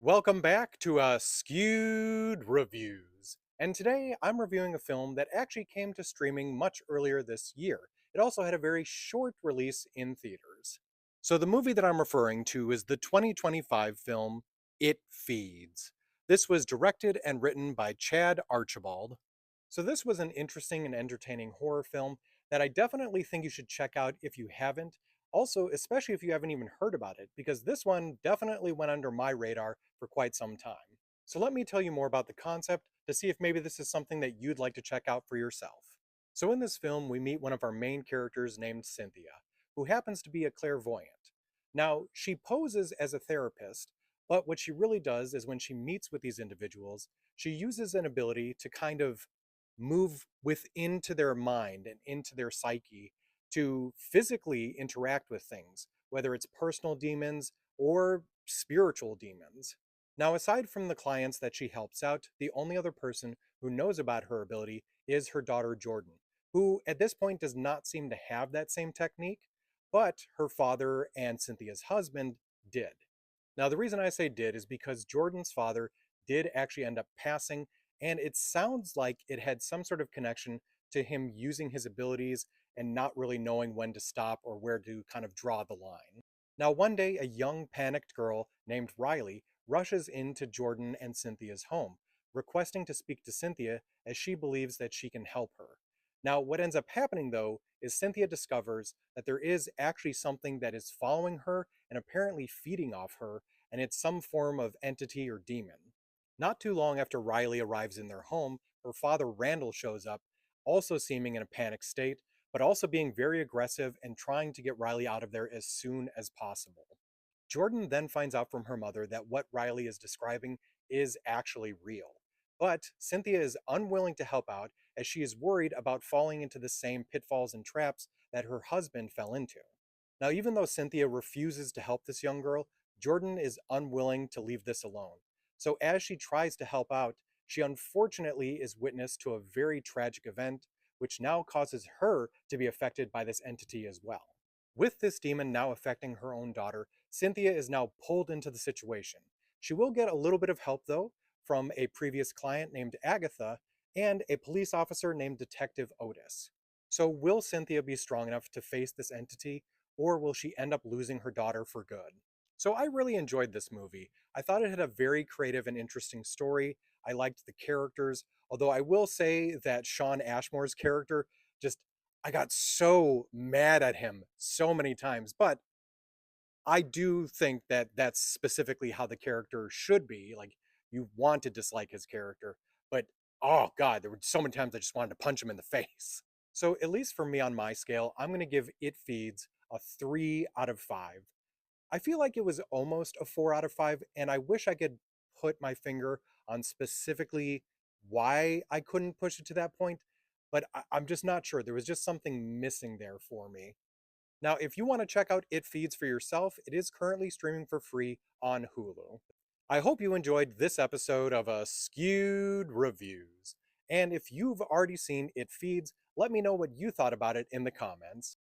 Welcome back to Askewed Reviews. And today I'm reviewing a film that actually came to streaming much earlier this year. It also had a very short release in theaters. So the movie that I'm referring to is the 2025 film It Feeds. This was directed and written by Chad Archibald. So this was an interesting and entertaining horror film that I definitely think you should check out if you haven't. Also, especially if you haven't even heard about it, because this one definitely went under my radar for quite some time. So let me tell you more about the concept to see if maybe this is something that you'd like to check out for yourself. So in this film, we meet one of our main characters named Cynthia, who happens to be a clairvoyant. Now, she poses as a therapist, but what she really does is when she meets with these individuals, she uses an ability to kind of move within to their mind and into their psyche to physically interact with things, whether it's personal demons or spiritual demons. Now, aside from the clients that she helps out, the only other person who knows about her ability is her daughter Jordan, who at this point does not seem to have that same technique, but her father and Cynthia's husband did. Now, the reason I say did is because Jordan's father did actually end up passing, and it sounds like it had some sort of connection to him using his abilities and not really knowing when to stop or where to kind of draw the line. Now, one day, a young, panicked girl named Riley rushes into Jordan and Cynthia's home, requesting to speak to Cynthia as she believes that she can help her. Now, what ends up happening though is Cynthia discovers that there is actually something that is following her and apparently feeding off her, and it's some form of entity or demon. Not too long after Riley arrives in their home, her father Randall shows up, also seeming in a panic state, but also being very aggressive and trying to get Riley out of there as soon as possible. Jordan then finds out from her mother that what Riley is describing is actually real. But Cynthia is unwilling to help out as she is worried about falling into the same pitfalls and traps that her husband fell into. Now, even though Cynthia refuses to help this young girl, Jordan is unwilling to leave this alone. So, as she tries to help out, she unfortunately is witness to a very tragic event, which now causes her to be affected by this entity as well. With this demon now affecting her own daughter, Cynthia is now pulled into the situation. She will get a little bit of help, though, from a previous client named Agatha and a police officer named Detective Otis. So, will Cynthia be strong enough to face this entity, or will she end up losing her daughter for good? So, I really enjoyed this movie. I thought it had a very creative and interesting story. I liked the characters, although I will say that Sean Ashmore's character just, I got so mad at him so many times, but I do think that that's specifically how the character should be. Like, you want to dislike his character, but oh god, there were so many times I just wanted to punch him in the face. So, at least for me on my scale, I'm going to give It Feeds a 3 out of 5. I feel like it was almost a 4 out of 5, and I wish I could put my finger on specifically why I couldn't push it to that point, but I'm just not sure. There was just something missing there for me. Now, if you want to check out It Feeds for yourself, it is currently streaming for free on Hulu. I hope you enjoyed this episode of Skewed Reviews. And if you've already seen It Feeds, let me know what you thought about it in the comments.